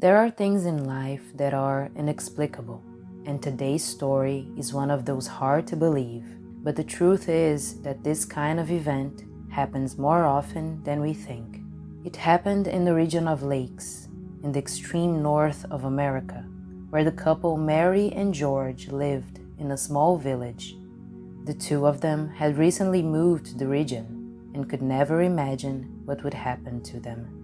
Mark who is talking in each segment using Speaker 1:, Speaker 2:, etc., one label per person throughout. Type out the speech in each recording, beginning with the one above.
Speaker 1: There are things in life that are inexplicable, and today's story is one of those hard to believe. But the truth is that this kind of event happens more often than we think. It happened in the region of lakes, in the extreme north of America, where the couple Mary and George lived in a small village. The two of them had recently moved to the region and could never imagine what would happen to them.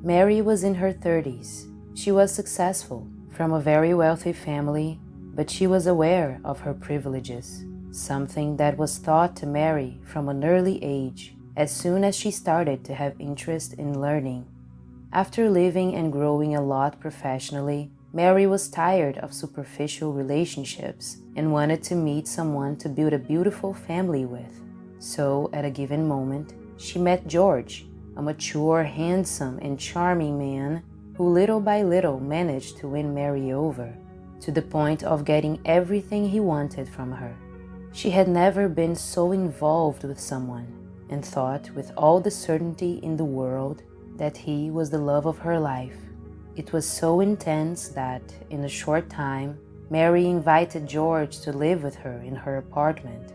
Speaker 1: Mary was in her 30s. She was successful, from a very wealthy family, but she was aware of her privileges, something that was taught to Mary from an early age, as soon as she started to have interest in learning. After living and growing a lot professionally, Mary was tired of superficial relationships and wanted to meet someone to build a beautiful family with. So, at a given moment, she met George, a mature, handsome, and charming man who little by little managed to win Mary over, to the point of getting everything he wanted from her. She had never been so involved with someone, and thought with all the certainty in the world that he was the love of her life. It was so intense that, in a short time, Mary invited George to live with her in her apartment.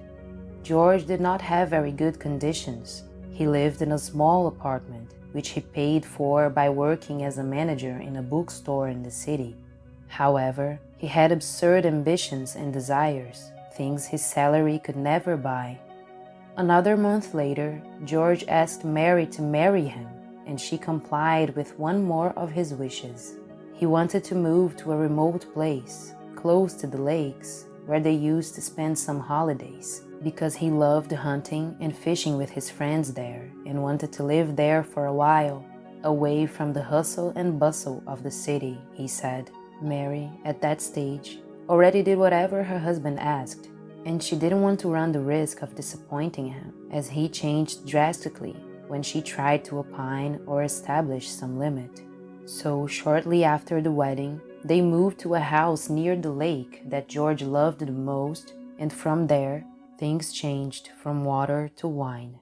Speaker 1: George did not have very good conditions. He lived in a small apartment, which he paid for by working as a manager in a bookstore in the city. However, he had absurd ambitions and desires, things his salary could never buy. Another month later, George asked Mary to marry him, and she complied with one more of his wishes. He wanted to move to a remote place, close to the lakes, where they used to spend some holidays, because he loved hunting and fishing with his friends there and wanted to live there for a while, away from the hustle and bustle of the city, he said. Mary, at that stage, already did whatever her husband asked, and she didn't want to run the risk of disappointing him, as he changed drastically when she tried to opine or establish some limit. So shortly after the wedding, they moved to a house near the lake that George loved the most, and from there, things changed from water to wine.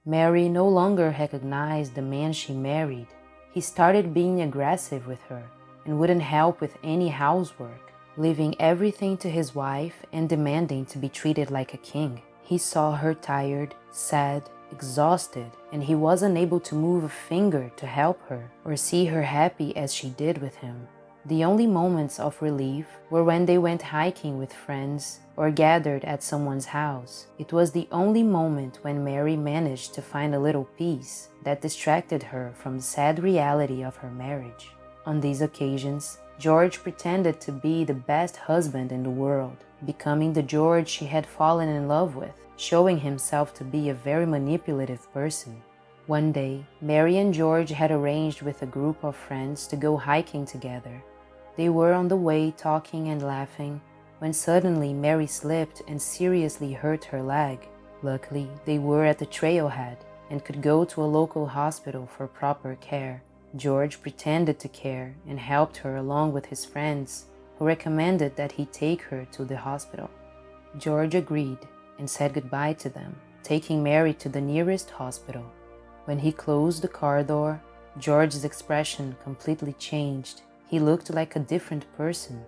Speaker 1: Mary no longer recognized the man she married. He started being aggressive with her and wouldn't help with any housework, leaving everything to his wife and demanding to be treated like a king. He saw her tired, sad, exhausted, and he was unable to move a finger to help her or see her happy as she did with him. The only moments of relief were when they went hiking with friends or gathered at someone's house. It was the only moment when Mary managed to find a little peace that distracted her from the sad reality of her marriage. On these occasions, George pretended to be the best husband in the world, becoming the George she had fallen in love with, showing himself to be a very manipulative person. One day, Mary and George had arranged with a group of friends to go hiking together. They were on the way talking and laughing when suddenly Mary slipped and seriously hurt her leg. Luckily, they were at the trailhead and could go to a local hospital for proper care. George pretended to care and helped her along with his friends, who recommended that he take her to the hospital. George agreed and said goodbye to them, taking Mary to the nearest hospital. When he closed the car door, George's expression completely changed. He looked like a different person.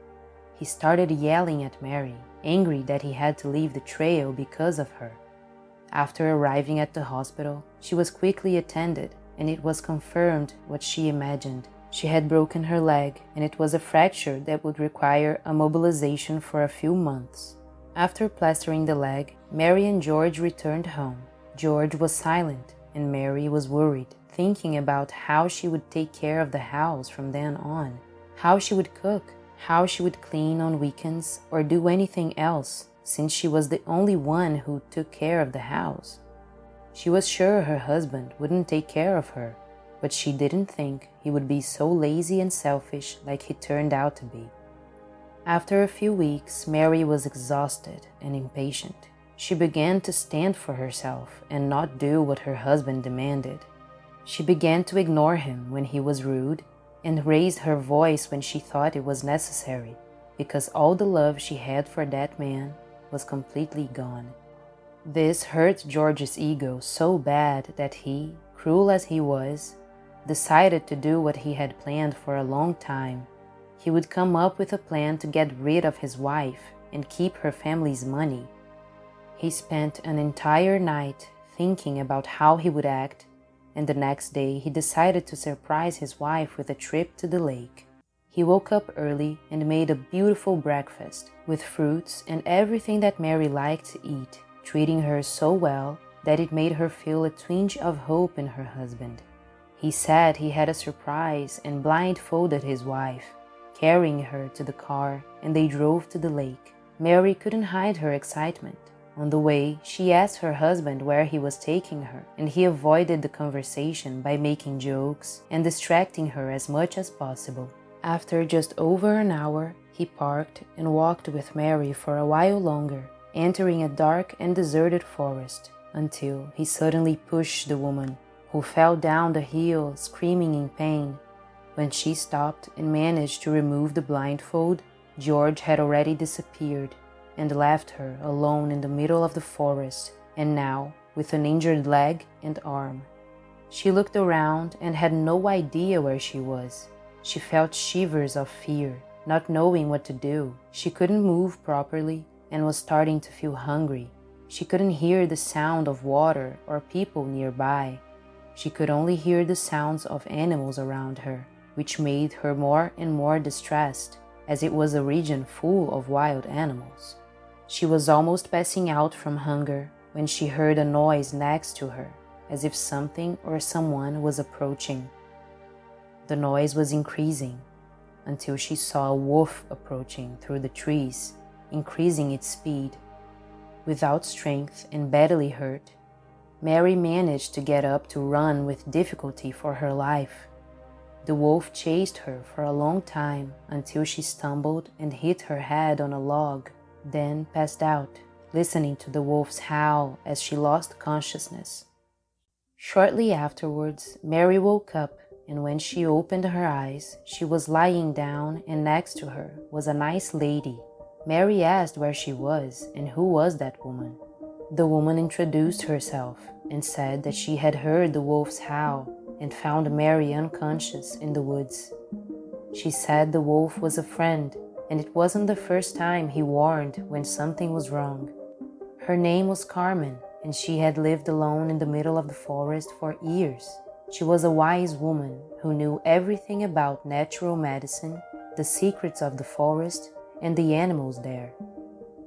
Speaker 1: He started yelling at Mary, angry that he had to leave the trail because of her. After arriving at the hospital, she was quickly attended, and it was confirmed what she imagined. She had broken her leg, and it was a fracture that would require a mobilization for a few months. After plastering the leg, Mary and George returned home. George was silent, and Mary was worried, thinking about how she would take care of the house from then on, how she would cook, how she would clean on weekends or do anything else, since she was the only one who took care of the house. She was sure her husband wouldn't take care of her, but she didn't think he would be so lazy and selfish like he turned out to be. After a few weeks, Mary was exhausted and impatient. She began to stand for herself and not do what her husband demanded. She began to ignore him when he was rude and raised her voice when she thought it was necessary, because all the love she had for that man was completely gone. This hurt George's ego so bad that he, cruel as he was, decided to do what he had planned for a long time. He would come up with a plan to get rid of his wife and keep her family's money. He spent an entire night thinking about how he would act, and the next day he decided to surprise his wife with a trip to the lake. He woke up early and made a beautiful breakfast with fruits and everything that Mary liked to eat, treating her so well that it made her feel a twinge of hope in her husband. He said he had a surprise and blindfolded his wife, carrying her to the car, and they drove to the lake. Mary couldn't hide her excitement. On the way, she asked her husband where he was taking her, and he avoided the conversation by making jokes and distracting her as much as possible. After just over an hour, he parked and walked with Mary for a while longer, entering a dark and deserted forest, until he suddenly pushed the woman, who fell down the hill screaming in pain. When she stopped and managed to remove the blindfold, George had already disappeared and left her alone in the middle of the forest, and now with an injured leg and arm. She looked around and had no idea where she was. She felt shivers of fear, not knowing what to do. She couldn't move properly and was starting to feel hungry. She couldn't hear the sound of water or people nearby. She could only hear the sounds of animals around her, which made her more and more distressed, as it was a region full of wild animals. She was almost passing out from hunger when she heard a noise next to her, as if something or someone was approaching. The noise was increasing until she saw a wolf approaching through the trees, increasing its speed. Without strength and badly hurt, Mary managed to get up to run with difficulty for her life. The wolf chased her for a long time until she stumbled and hit her head on a log, then passed out, listening to the wolf's howl as she lost consciousness. Shortly afterwards, Mary woke up, and when she opened her eyes, she was lying down, and next to her was a nice lady. Mary asked where she was and who was that woman. The woman introduced herself and said that she had heard the wolf's howl and found Mary unconscious in the woods. She said the wolf was a friend, and it wasn't the first time he warned when something was wrong. Her name was Carmen, and she had lived alone in the middle of the forest for years. She was a wise woman who knew everything about natural medicine, the secrets of the forest, and the animals there.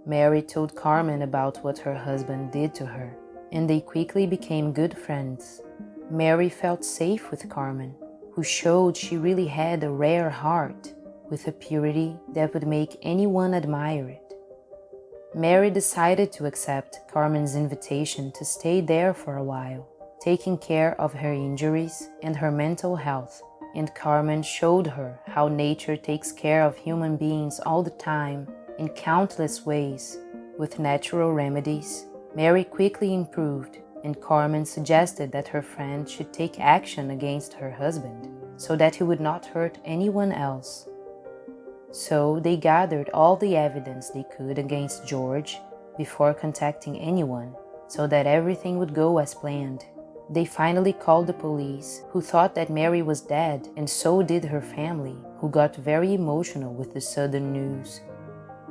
Speaker 1: Mary told Carmen about what her husband did to her, and they quickly became good friends. Mary felt safe with Carmen, who showed she really had a rare heart, with a purity that would make anyone admire it. Mary decided to accept Carmen's invitation to stay there for a while, taking care of her injuries and her mental health, and Carmen showed her how nature takes care of human beings all the time in countless ways. With natural remedies, Mary quickly improved, and Carmen suggested that her friend should take action against her husband so that he would not hurt anyone else. So they gathered all the evidence they could against George before contacting anyone, so that everything would go as planned. They finally called the police, who thought that Mary was dead, and so did her family, who got very emotional with the sudden news.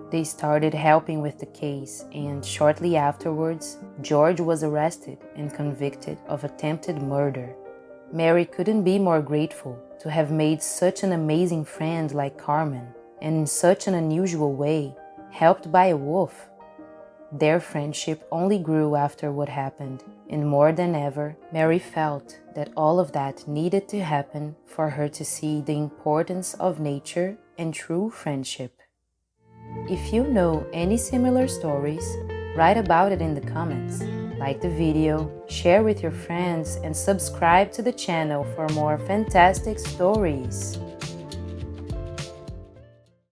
Speaker 1: They started helping with the case, and shortly afterwards, George was arrested and convicted of attempted murder. Mary couldn't be more grateful to have made such an amazing friend like Carmen, and in such an unusual way, helped by a wolf. Their friendship only grew after what happened, and more than ever, Mary felt that all of that needed to happen for her to see the importance of nature and true friendship. If you know any similar stories, write about it in the comments. Like the video, share with your friends, and subscribe to the channel for more fantastic stories.